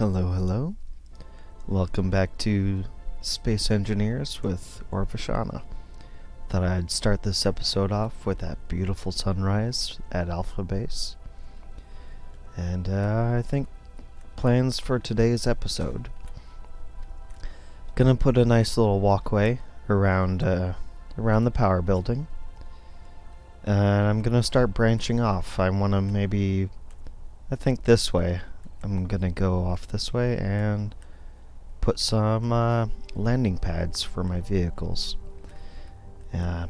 Hello, hello. Welcome back to Space Engineers with Orvishana. Thought I'd start this episode off with that beautiful sunrise at Alpha Base. And I think plans for today's episode. Gonna put a nice little walkway around the power building. And I'm gonna start branching off. I wanna I think this way. I'm gonna go off this way and put some landing pads for my vehicles.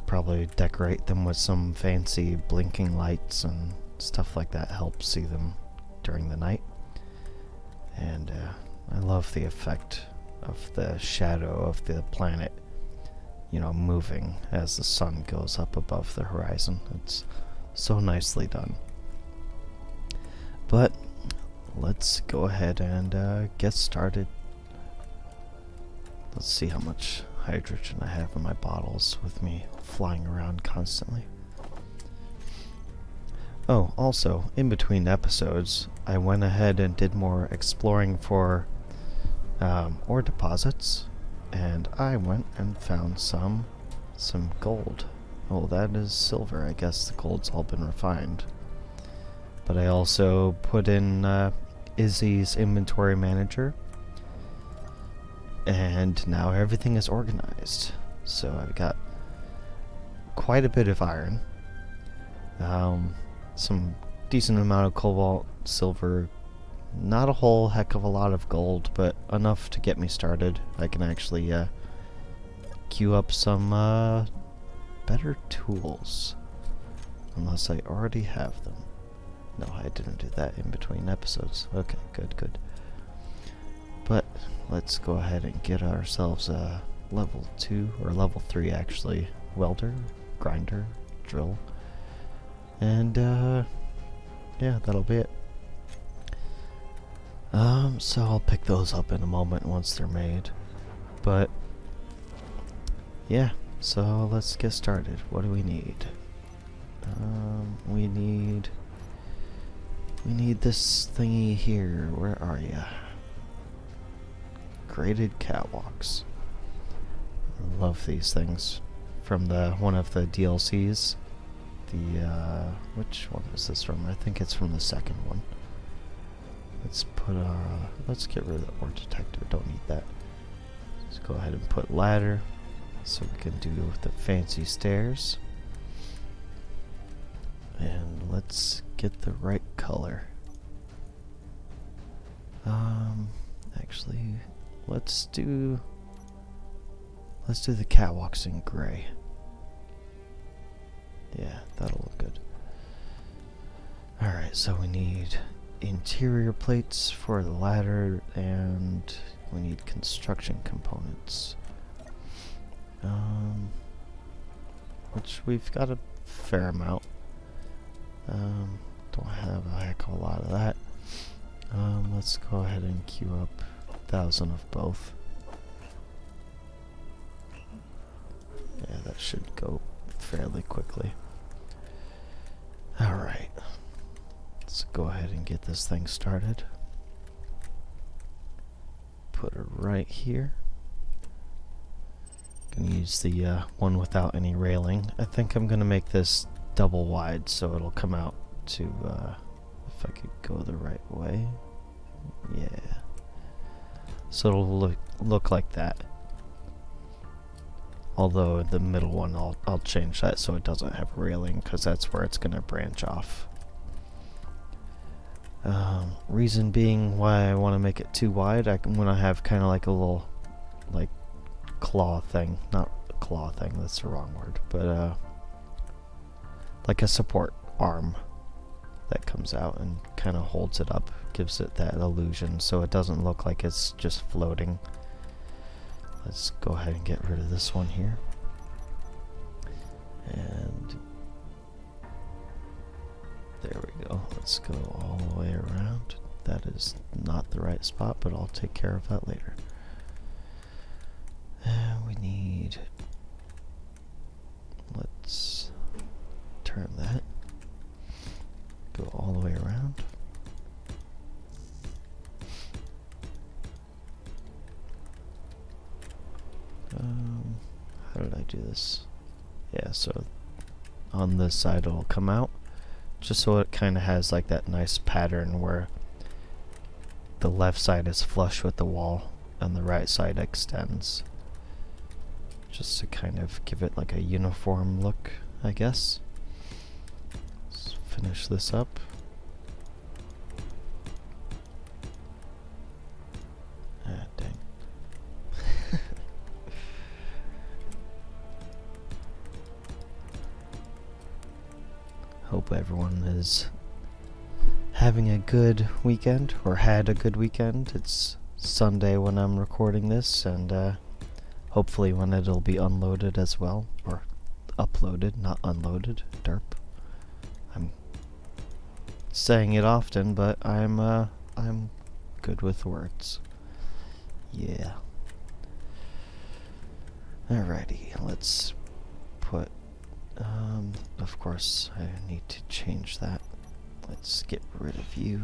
Probably decorate them with some fancy blinking lights and stuff like that. Help see them during the night. And I love the effect of the shadow of the planet, moving as the sun goes up above the horizon. It's so nicely done. But let's go ahead and get started. Let's see how much hydrogen I have in my bottles with me flying around constantly. Oh, also, in between episodes, I went ahead and did more exploring for ore deposits, and I went and found some gold. Oh, that is silver. I guess the gold's all been refined. But I also put in Izzy's inventory manager, and now everything is organized. So I've got quite a bit of iron, some decent amount of cobalt, silver, not a whole heck of a lot of gold, but enough to get me started. I can actually queue up some better tools, unless I already have them. No, I didn't do that in between episodes. Okay, good. But let's go ahead and get ourselves a level 2, or level 3 actually, welder, grinder, drill. And yeah, that'll be it. So I'll pick those up in a moment once they're made. But yeah, so let's get started. What do we need? We need this thingy here. Where are ya? Graded catwalks. I love these things. From one of the DLCs. Which one is this from? I think it's from the second one. Let's get rid of the ore detector. Don't need that. Let's go ahead and put ladder, so we can do with the fancy stairs. And let's get the right color. Actually, let's do the catwalks in gray. Yeah, that'll look good. Alright, so we need interior plates for the ladder, and we need construction components. Which we've got a fair amount. Don't have a heck of a lot of that. Let's go ahead and queue up 1,000 of both. Yeah, that should go fairly quickly. Alright. Let's go ahead and get this thing started. Put it right here. Gonna use the one without any railing. I think I'm gonna make this double wide so it'll come out to, if I could go the right way. Yeah. So it'll look like that. Although the middle one, I'll change that so it doesn't have railing, because that's where it's gonna branch off. Reason being why I want to make it too wide, when I have kind of like a little, claw thing. Not claw thing, that's the wrong word, but like a support arm that comes out and kind of holds it up, gives it that illusion so it doesn't look like it's just floating. Let's go ahead and get rid of this one here. And there we go. Let's go all the way around. That is not the right spot, but I'll take care of that later. And we need... Let's turn that. Go all the way around. do this? Yeah, so on this side it'll come out, just so it kind of has like that nice pattern where the left side is flush with the wall and the right side extends. Just to kind of give it like a uniform look, I guess. Let's finish this up. Ah, dang. Hope everyone is having a good weekend, or had a good weekend. It's Sunday when I'm recording this, and hopefully when it'll be unloaded as well, or uploaded, not unloaded. Derp. I'm saying it often, but I'm good with words. Yeah. Alrighty, let's put, of course I need to change that. Let's get rid of you.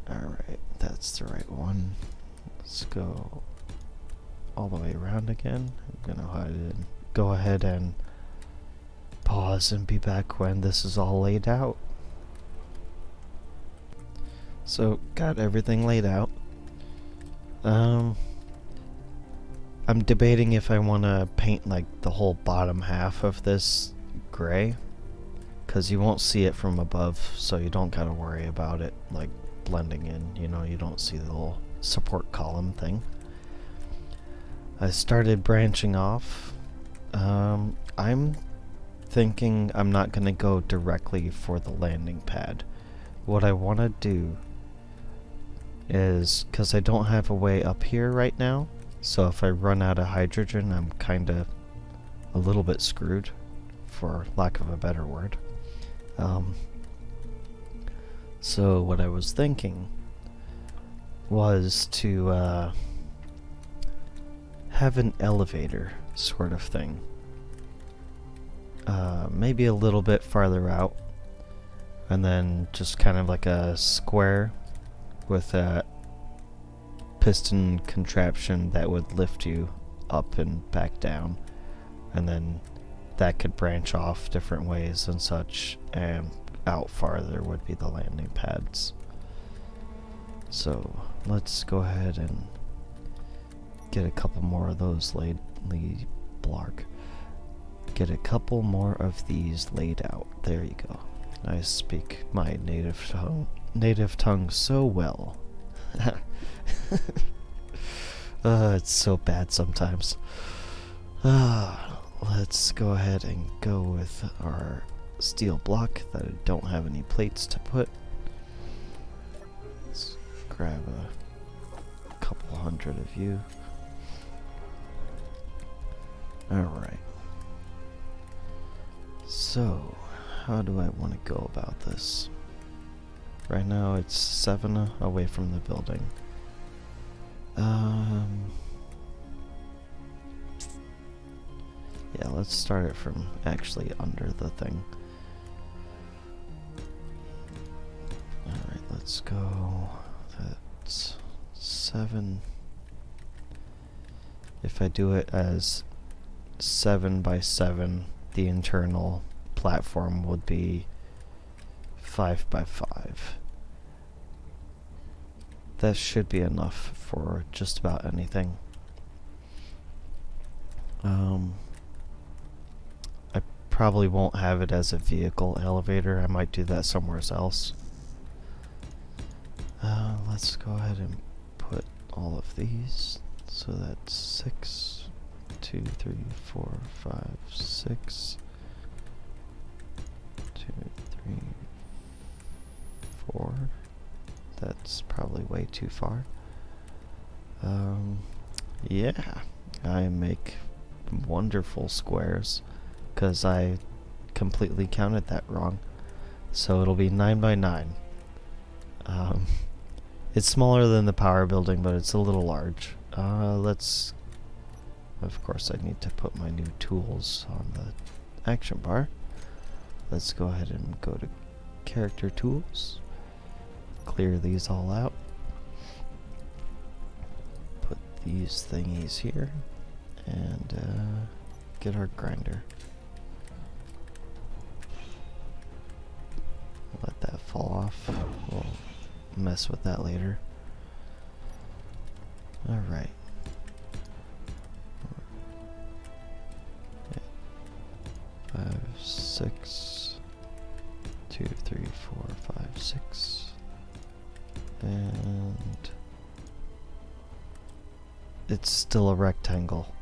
Alright, that's the right one. Let's go all the way around again. I'm gonna go ahead and pause and be back when this is all laid out. So, got everything laid out. I'm debating if I want to paint like the whole bottom half of this gray, because you won't see it from above, so you don't gotta worry about it like blending in, you know, you don't see the little support column thing. I started branching off. I'm thinking I'm not gonna go directly for the landing pad. What I want to do is, because I don't have a way up here right now, so if I run out of hydrogen, I'm kinda a little bit screwed, for lack of a better word. So what I was thinking was to have an elevator sort of thing. Maybe a little bit farther out, and then just kind of like a square with a piston contraption that would lift you up and back down, and then that could branch off different ways and such, and out farther would be the landing pads. So let's go ahead and get a couple more of those Get a couple more of these laid out. There you go. I speak my native tongue so well. It's so bad sometimes. Let's go ahead and go with our steel block that I don't have any plates to put. Let's grab a couple hundred of you. Alright. So, how do I want to go about this? Right now it's 7 away from the building. Yeah, let's start it from actually under the thing. Alright, let's go. That's 7. If I do it as 7 by 7, the internal platform would be 5 by 5. That should be enough for just about anything. I probably won't have it as a vehicle elevator. I might do that somewhere else. Let's go ahead and put all of these. So that's 6, 2, 3, 4, 5, 6, 2, 3, 4. That's probably way too far. Yeah, I make wonderful squares, because I completely counted that wrong. So it'll be 9 by 9. It's smaller than the power building, but it's a little large. Let's... Of course I need to put my new tools on the action bar. Let's go ahead and go to character tools. Clear these all out. Put these thingies here and get our grinder. Let that fall off. We'll mess with that later. Alright. 5, 6, 2, 3, 4, 5, 6. And it's still a rectangle.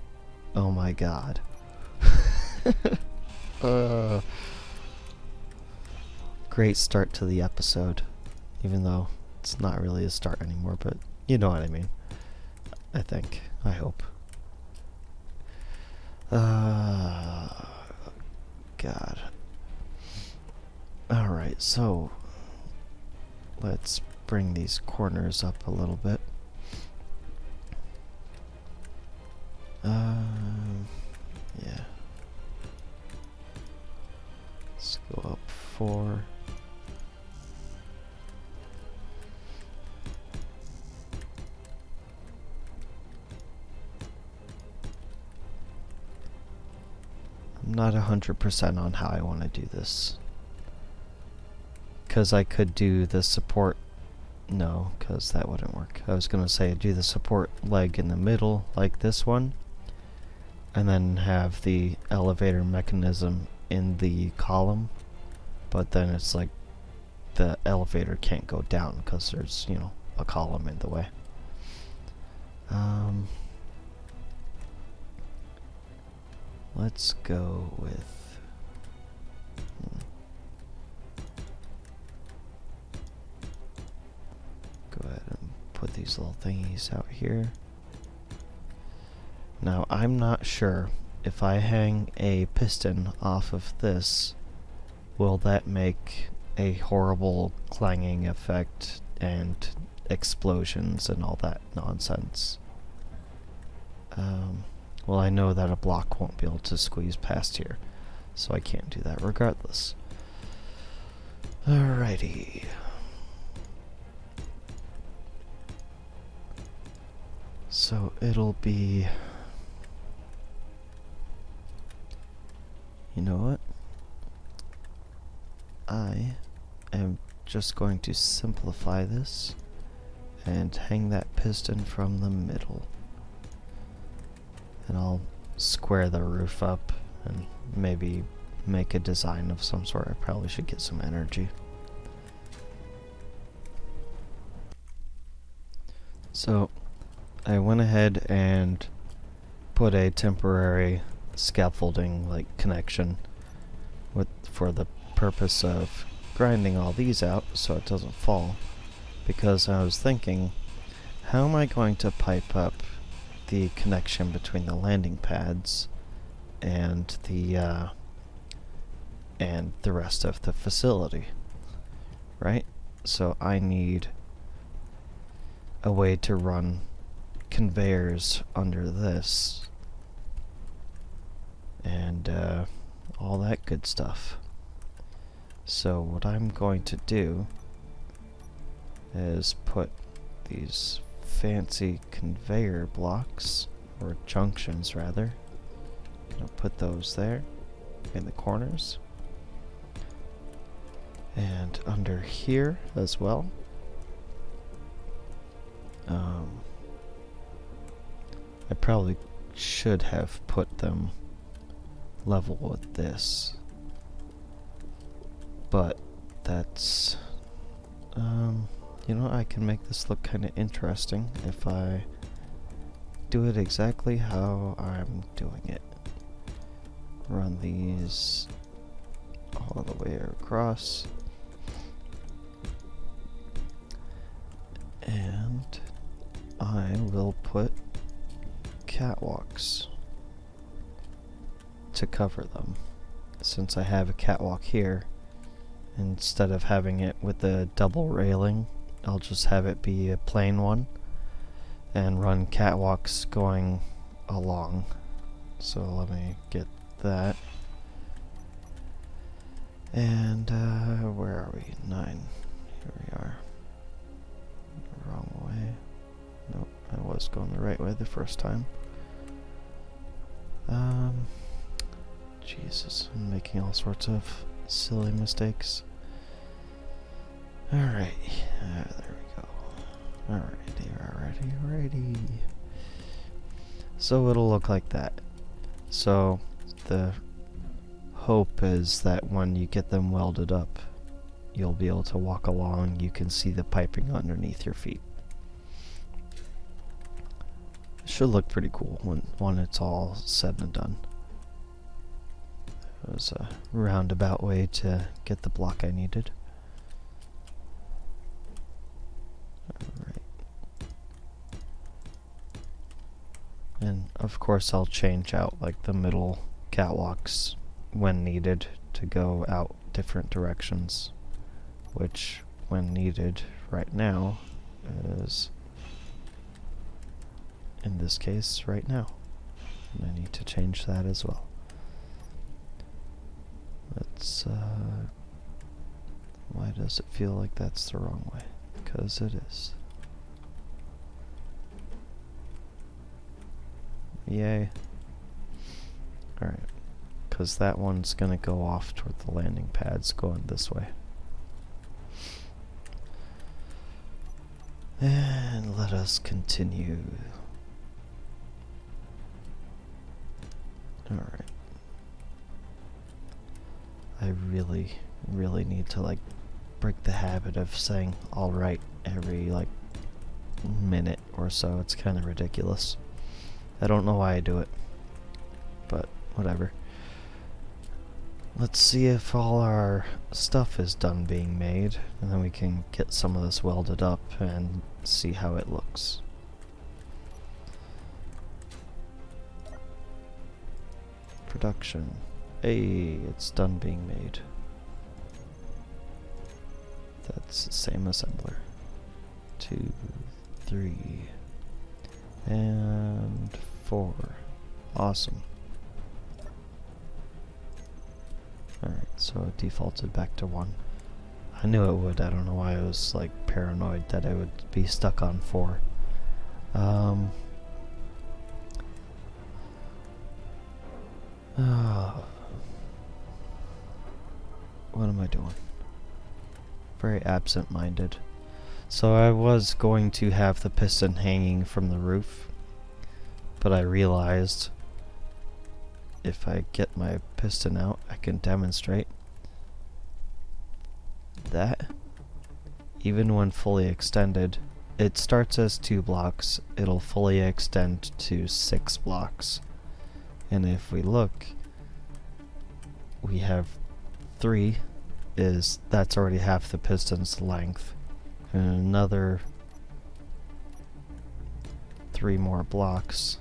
Oh my god. Great start to the episode. Even though it's not really a start anymore, but you know what I mean. I think. I hope. God. Alright, so let's bring these corners up a little bit. Yeah. Let's go up 4. I'm not 100% on how I want to do this. Because I could do the support. No, because that wouldn't work. I was going to say do the support leg in the middle like this one. And then have the elevator mechanism in the column. But then it's like the elevator can't go down because there's, you know, a column in the way. Let's go with... Go ahead and put these little thingies out here. Now, I'm not sure if I hang a piston off of this, will that make a horrible clanging effect and explosions and all that nonsense? Well, I know that a block won't be able to squeeze past here, so I can't do that regardless. Alrighty. So it'll be... You know what? I am just going to simplify this and hang that piston from the middle. And I'll square the roof up and maybe make a design of some sort. I probably should get some energy. So I went ahead and put a temporary scaffolding like connection for the purpose of grinding all these out so it doesn't fall, because I was thinking, how am I going to pipe up the connection between the landing pads and the rest of the facility, right? So I need a way to run conveyors under this and all that good stuff. So what I'm going to do is put these fancy conveyor blocks, or junctions rather. Gonna put those there in the corners and under here as well. I probably should have put them level with this, but that's you know, I can make this look kind of interesting if I do it exactly how I'm doing it. Run these all the way across, and I will put catwalks to cover them. Since I have a catwalk here, instead of having it with a double railing, I'll just have it be a plain one and run catwalks going along. So let me get that. And where are we? 9. Here we are. Wrong way. Nope, I was was going the right way the first time. Jesus, I'm making all sorts of silly mistakes. Alright, there we go. Alrighty. So it'll look like that. So the hope is that when you get them welded up, you'll be able to walk along, you can see the piping underneath your feet. It should look pretty cool when it's all said and done. It was a roundabout way to get the block I needed. Alright. And of course I'll change out like the middle catwalks when needed to go out different directions, which when needed right now is, in this case, right now. And I need to change that as well. Let's, why does it feel like that's the wrong way? Because it is. Yay. Alright. Because that one's gonna go off toward the landing pads going this way. And let us continue. Alright. I really need to like break the habit of saying alright every like minute or so. It's kind of ridiculous. I don't know why I do it, but whatever. Let's see if all our stuff is done being made, and then we can get some of this welded up and see how it looks. Production. Hey, it's done being made. That's the same assembler. 2, 3, and 4. Awesome. Alright, so it defaulted back to 1. I knew it would. I don't know why I was like paranoid that I would be stuck on 4. What am I doing? Very absent-minded. So I was going to have the piston hanging from the roof, but I realized if I get my piston out, I can demonstrate that even when fully extended, it starts as 2 blocks, it'll fully extend to 6 blocks. And if we look, we have 3, that's already half the piston's length, and another 3 more blocks.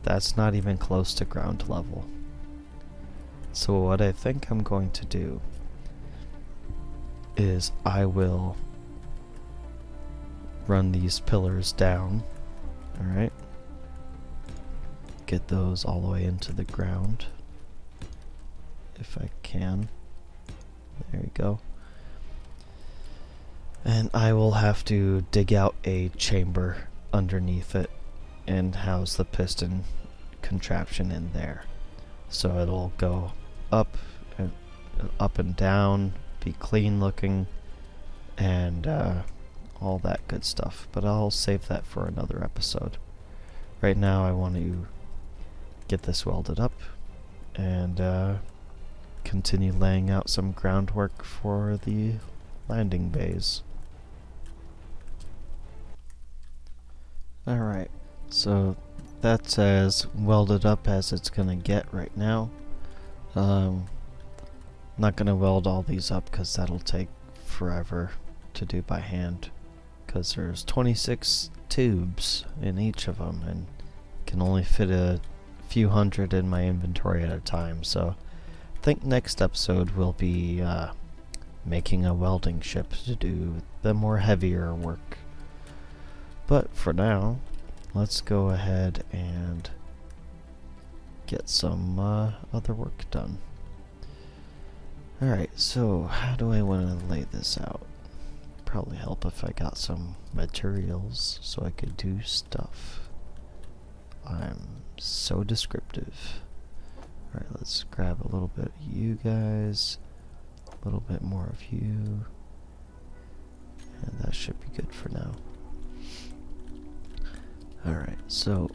That's not even close to ground level. So what I think I'm going to do is I will run these pillars down, alright? Get those all the way into the ground, if I can. There you go. And I will have to dig out a chamber underneath it and house the piston contraption in there. So it'll go up and down, be clean looking, and all that good stuff. But I'll save that for another episode. Right now I want to get this welded up and continue laying out some groundwork for the landing bays. Alright, so that's as welded up as it's gonna get right now. Not gonna weld all these up because that'll take forever to do by hand, because there's 26 tubes in each of them and can only fit a few hundred in my inventory at a time. So I think next episode will be making a welding ship to do the more heavier work. But for now, let's go ahead and get some other work done. Alright, so how do I want to lay this out? Probably help if I got some materials so I could do stuff. I'm so descriptive. Alright, let's grab a little bit of you guys, a little bit more of you, and that should be good for now. Alright, so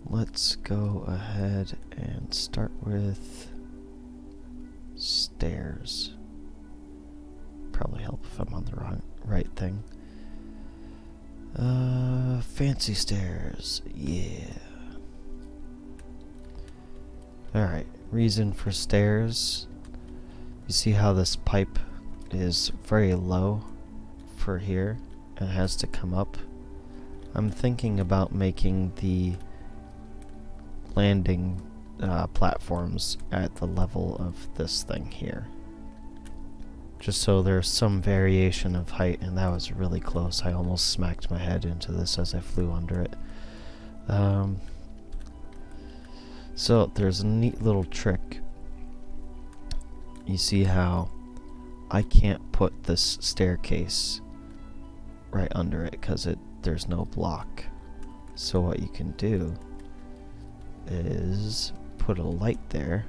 let's go ahead and start with stairs. Probably help if I'm on the right thing. Fancy stairs, yeah. Alright, reason for stairs. You see how this pipe is very low for here and has to come up? I'm thinking about making the landing platforms at the level of this thing here. Just so there's some variation of height, and that was really close. I almost smacked my head into this as I flew under it. So there's a neat little trick. You see how I can't put this staircase right under it because there's no block. So what you can do is put a light there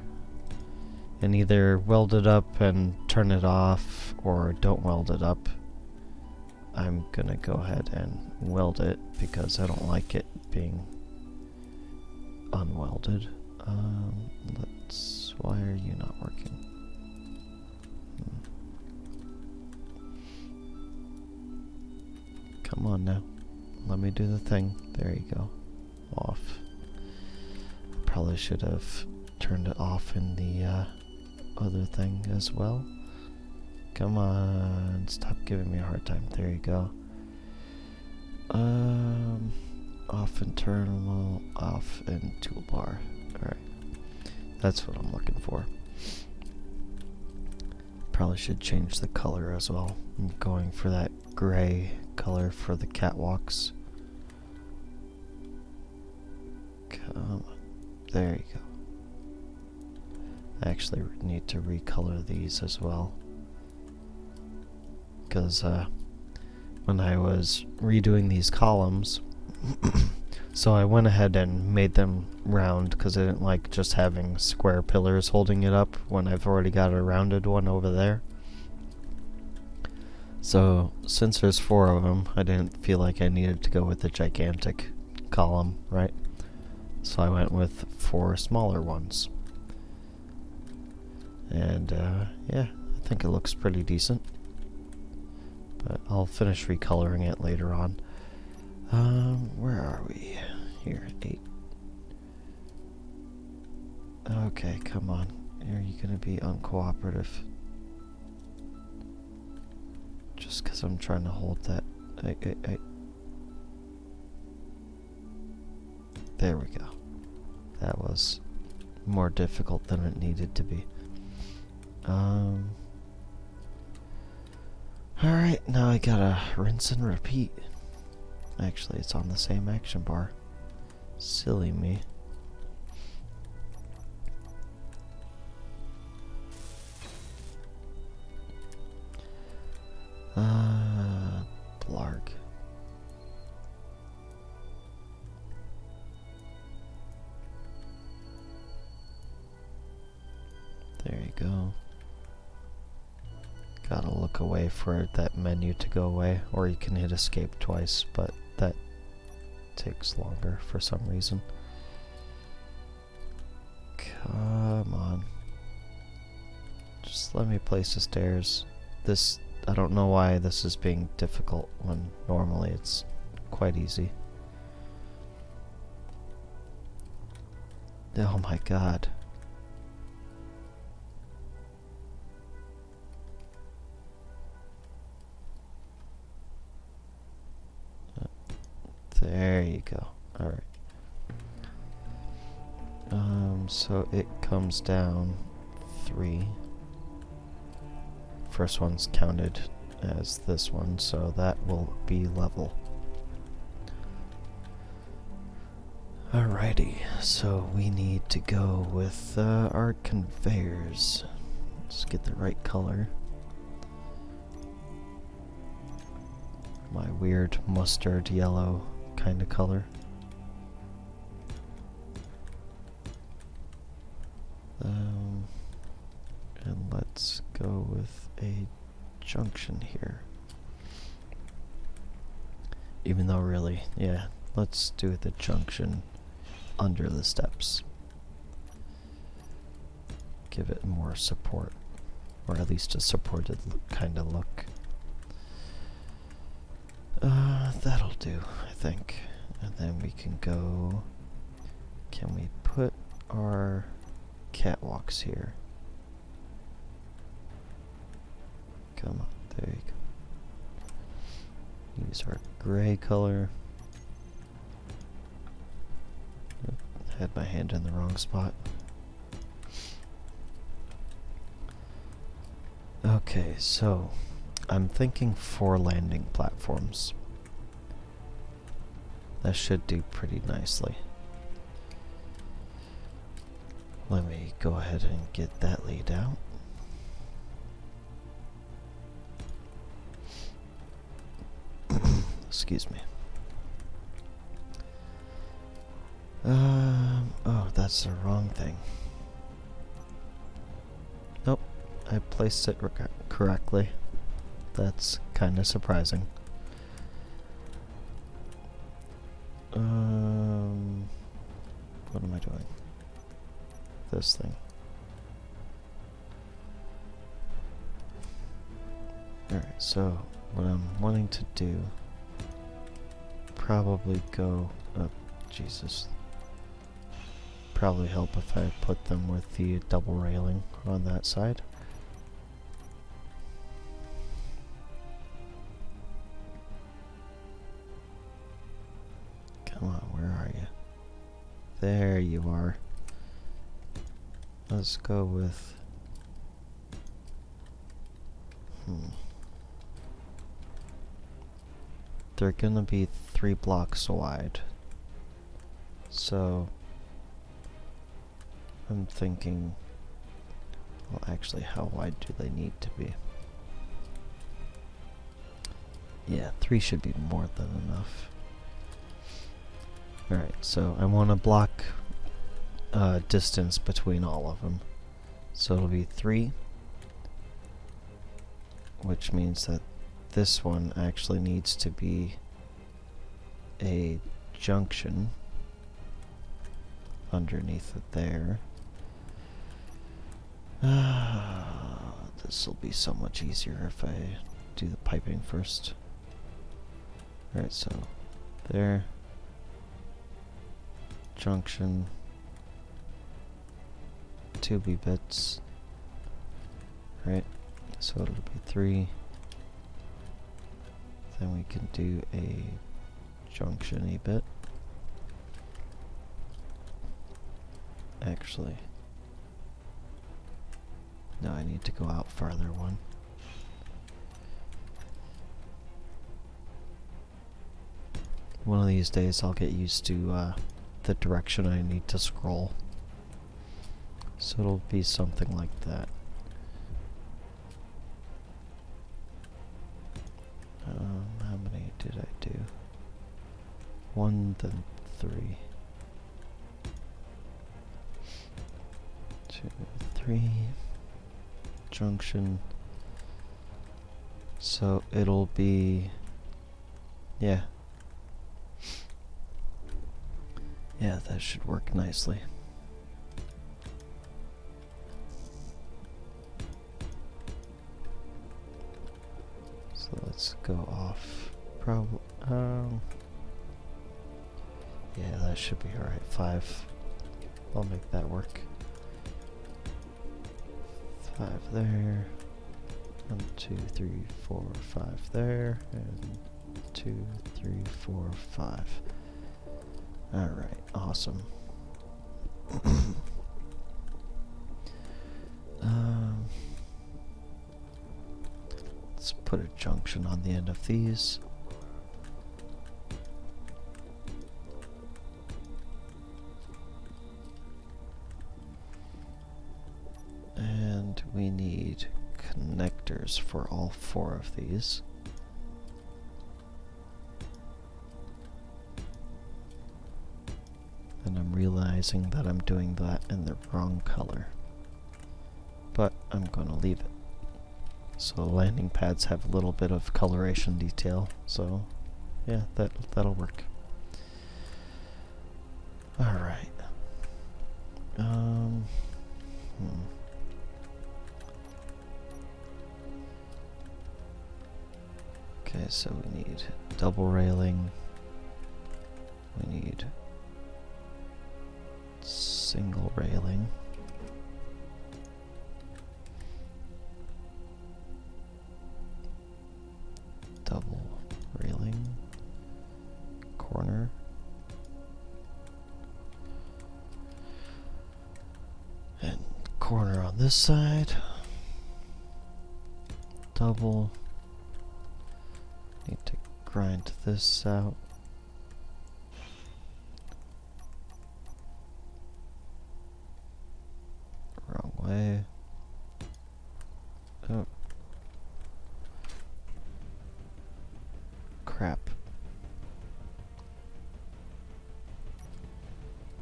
and either weld it up and turn it off, or don't weld it up. I'm gonna go ahead and weld it because I don't like it being unwelded. Why are you not working? Come on now. Let me do the thing. There you go. Off. Probably should have turned it off in the other thing as well. Come on. Stop giving me a hard time. There you go. Off in terminal, off in toolbar. Alright. That's what I'm looking for. Probably should change the color as well. I'm going for that gray color for the catwalks. Come on. There you go. I actually need to recolor these as well. Because when I was redoing these columns, so I went ahead and made them round because I didn't like just having square pillars holding it up when I've already got a rounded one over there. So since there's 4 of them, I didn't feel like I needed to go with a gigantic column, right? So I went with 4 smaller ones. And yeah, I think it looks pretty decent. But I'll finish recoloring it later on. Where are we? Here, 8. Okay, come on. Are you gonna be uncooperative? Just because I'm trying to hold that. Hey. There we go. That was more difficult than it needed to be. Alright, now I gotta rinse and repeat. Actually, it's on the same action bar. Silly me. Blarg. There you go. Gotta look away for that menu to go away, or you can hit escape twice, but that takes longer for some reason. Come on. Just let me place the stairs. This, I don't know why this is being difficult when normally it's quite easy. Oh my god. There you go. Alright. So it comes down 3. First one's counted as this one, so that will be level. Alrighty, so we need to go with our conveyors. Let's get the right color. my weird mustard yellow kind of color. And let's go with a junction here. Even though really, yeah, let's do the junction under the steps. Give it more support, or at least a supported kind of look. That'll do, I think. And then we can go... Can we put our catwalks here? Come on, there you go. Use our gray color. Had my hand in the wrong spot. Okay, so I'm thinking 4 landing platforms. That should do pretty nicely. Let me go ahead and get that laid out. Excuse me. Oh, that's the wrong thing. Nope, I placed it correctly. That's kind of surprising. What am I doing? This thing. Alright, so what I'm wanting to do, probably go up, Jesus. Probably help if I put them with the double railing on that side. Come on, where are you? There you are. Let's go with... They're gonna be 3 blocks wide. So... I'm thinking... Well, actually, how wide do they need to be? Yeah, 3 should be more than enough. Alright, so I want to block distance between all of them. So it'll be 3, which means that this one actually needs to be a junction underneath it there. This will be so much easier if I do the piping first. Alright, so there. Junction. 2B bits. Right, so it'll be 3. Then we can do a junction-y bit. Actually, no, I need to go out farther one. One of these days I'll get used to the direction I need to scroll. So it'll be something like that. How many did I do? 1, then 3. 2, 3. Junction. So it'll be... Yeah. Yeah, that should work nicely. So let's go off. Probably. Yeah, that should be alright. 5. I'll make that work. 5 there. 1, 2, 3, 4, 5 there. And 2, 3, 4, 5. Alright, awesome. Let's put a junction on the end of these. And we need connectors for all 4 of these. And I'm realizing that I'm doing that in the wrong color. But I'm going to leave it. So landing pads have a little bit of coloration detail, so yeah, that'll work. Alright. Okay, so we need double railing. We need single railing. Double railing. Corner. And corner on this side. Double. Need to grind this out. Wrong way. Oh. Crap.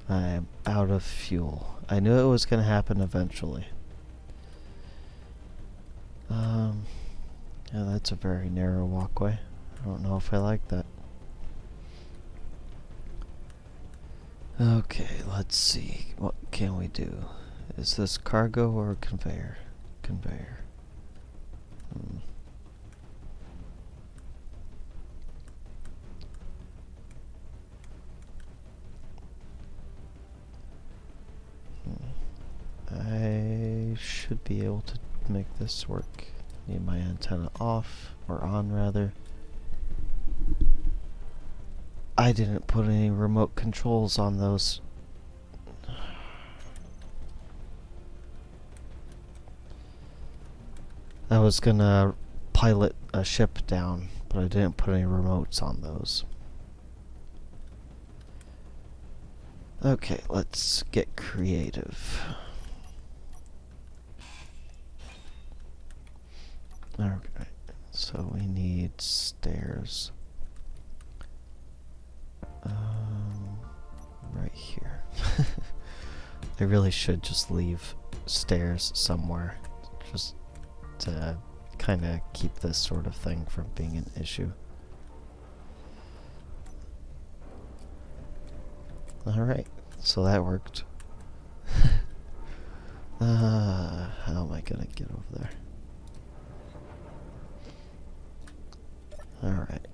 I am out of fuel. I knew it was going to happen eventually. Yeah, that's a very narrow walkway. I don't know if I like that. Okay, let's see. What can we do? Is this cargo or conveyor? Conveyor. I should be able to make this work. Need my antenna off, or on rather. I didn't put any remote controls on those. I was gonna pilot a ship down, but I didn't put any remotes on those. Okay, let's get creative. Okay, so we need stairs. Right here. I really should just leave stairs somewhere, just to kind of keep this sort of thing from being an issue. Alright, so that worked. How am I gonna get over there? Alright.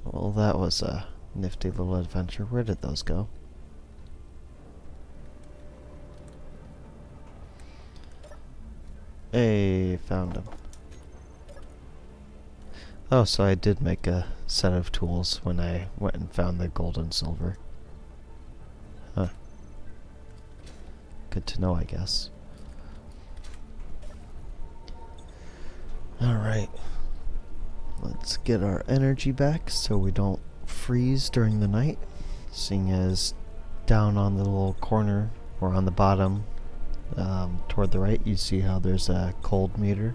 Well, that was a nifty little adventure. Where did those go? Hey, found them. Oh, so I did make a set of tools when I went and found the gold and silver. Huh. Good to know, I guess. Alright. Let's get our energy back so we don't freeze during the night. Seeing as down on the little corner, or on the bottom, toward the right, you see how there's a cold meter.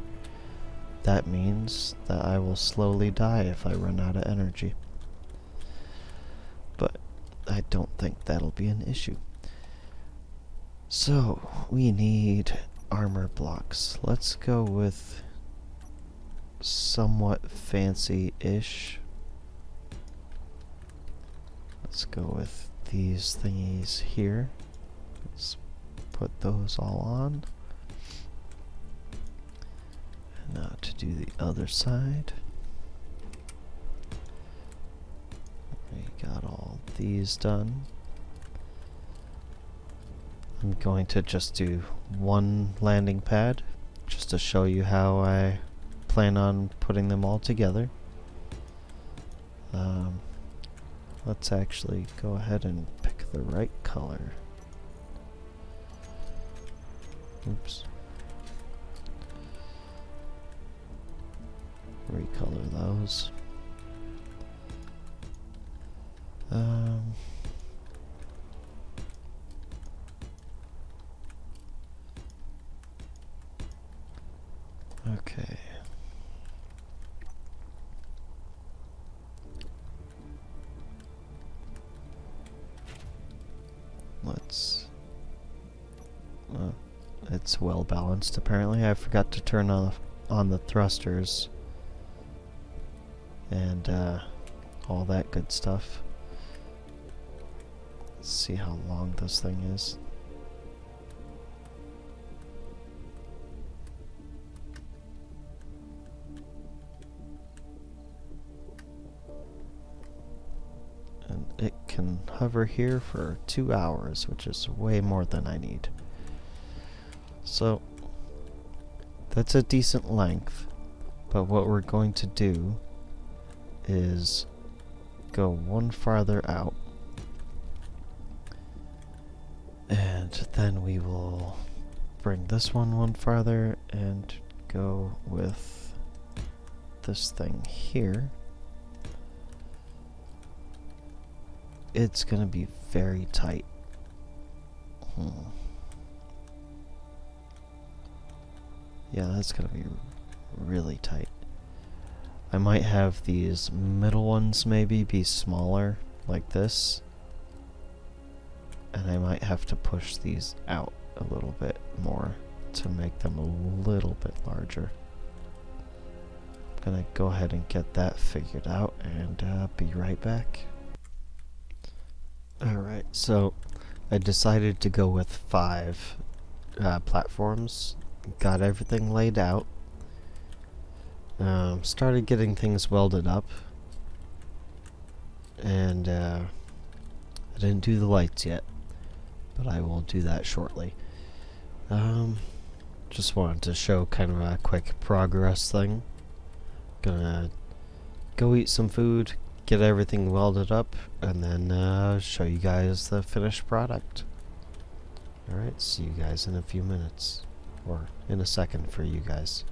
That means that I will slowly die if I run out of energy. But I don't think that'll be an issue. So, we need armor blocks. Let's go with somewhat fancy-ish. Let's go with these thingies here. Let's put those all on. And now to do the other side. We got all these done. I'm going to just do one landing pad, just to show you how I plan on putting them all together. Let's actually go ahead and pick the right color. Oops. Recolor those. Okay. It's well balanced apparently. I forgot to turn on the thrusters and all that good stuff. Let's see how long this thing is. And it can hover here for 2 hours, which is way more than I need. So that's a decent length, but what we're going to do is go one farther out, and then we will bring this one farther and go with this thing here. It's gonna be very tight. Yeah, that's gonna be really tight. I might have these middle ones maybe be smaller, like this. And I might have to push these out a little bit more to make them a little bit larger. I'm gonna go ahead and get that figured out and be right back. Alright, so I decided to go with 5 platforms. Got everything laid out. Started getting things welded up. And I didn't do the lights yet, but I will do that shortly. Just wanted to show kind of a quick progress thing. Gonna go eat some food, get everything welded up, and then show you guys the finished product. Alright, see you guys in a few minutes. Or in a second for you guys.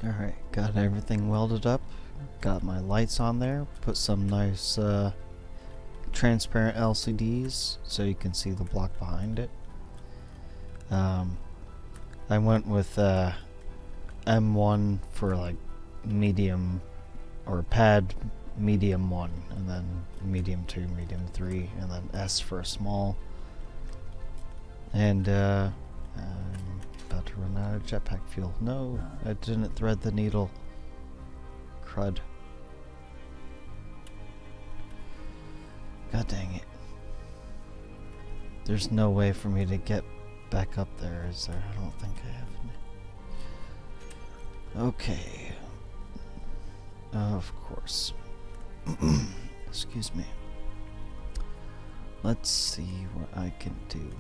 Alright, got everything welded up. Got my lights on there. Put some nice transparent LCDs so you can see the block behind it. I went with M1 for like medium, or pad medium 1, and then medium 2, medium 3, and then S for small. And I'm about to run out of jetpack fuel. No, I didn't thread the needle. Crud. God dang it. There's no way for me to get back up there, is there? I don't think I have any. Okay. Of course. Excuse me. Let's see what I can do.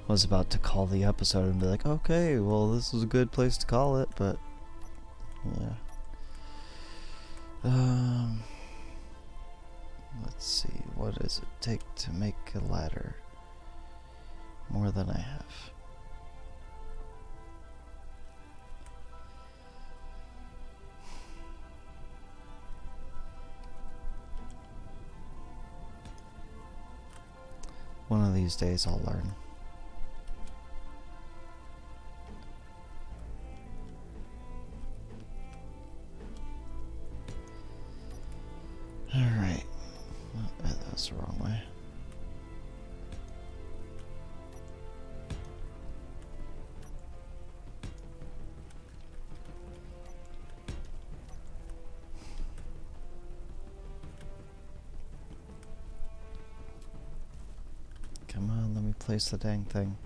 Was about to call the episode and be like, okay, well, this is a good place to call it, but yeah. Let's see, what does it take to make a ladder? More than I have. One of these days I'll learn. Alright. Oh, that's the wrong way. Come on, let me place the dang thing.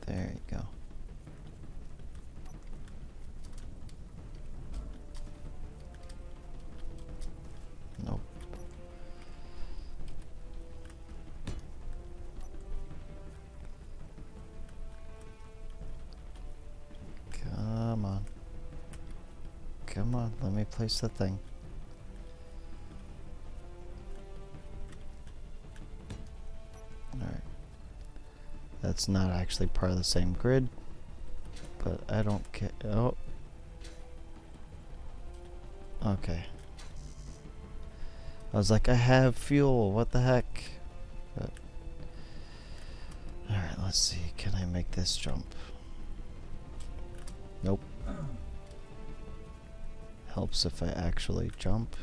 There you go. Nope. Come on. Come on, let me place the thing. Alright. That's not actually part of the same grid, but I don't care. Oh. Okay. I was like, I have fuel, what the heck? But alright, let's see. Can I make this jump? Nope. Helps if I actually jump.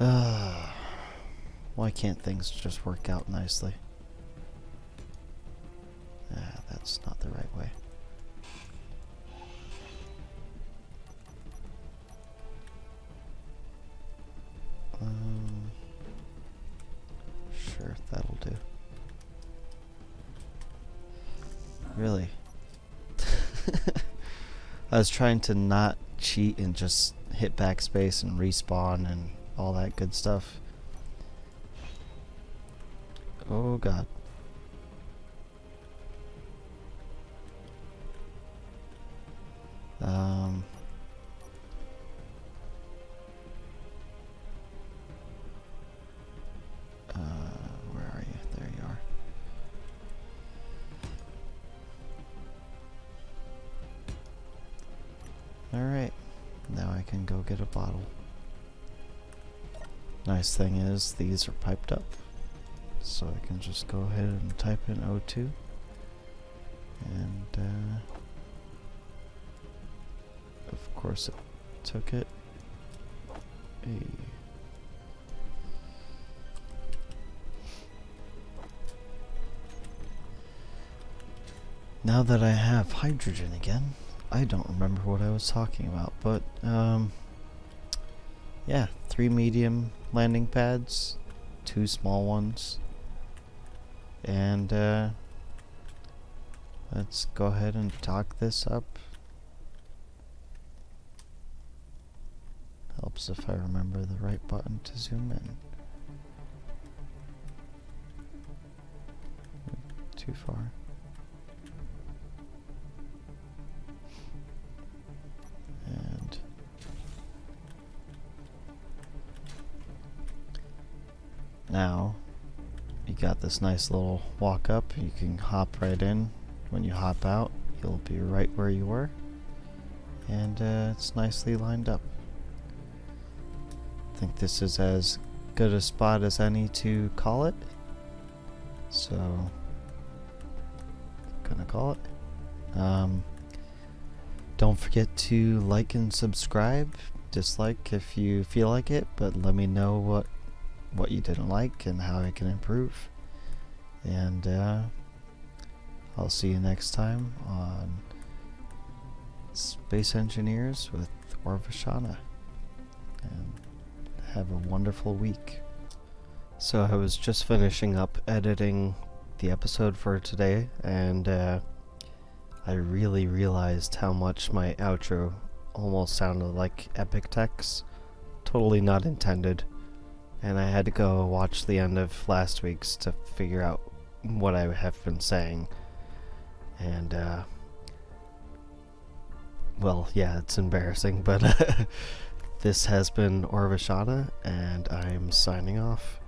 Why can't things just work out nicely? That's not the right way. Sure, that'll do. Really? I was trying to not cheat and just hit backspace and respawn and all that good stuff. Oh god. Where are you? There you are. Alright, now I can go get a bottle. Nice thing is, these are piped up. So I can just go ahead and type in O2. And, of course it took it. Hey. Now that I have hydrogen again, I don't remember what I was talking about, but, yeah, 3 medium landing pads, 2 small ones, and, let's go ahead and dock this up. Helps if I remember the right button to zoom in. Too far. And now you got this nice little walk up. You can hop right in. When you hop out, you'll be right where you were, and it's nicely lined up. I think this is as good a spot as any to call it, so gonna call it. Don't forget to like and subscribe. Dislike if you feel like it, but let me know what you didn't like and how I can improve. And I'll see you next time on Space Engineers with Orvishana. And have a wonderful week. So I was just finishing up editing the episode for today, and I really realized how much my outro almost sounded like Epic Text. Totally not intended. And I had to go watch the end of last week's to figure out what I have been saying. And, well, yeah, it's embarrassing, but this has been Orvishana, and I'm signing off.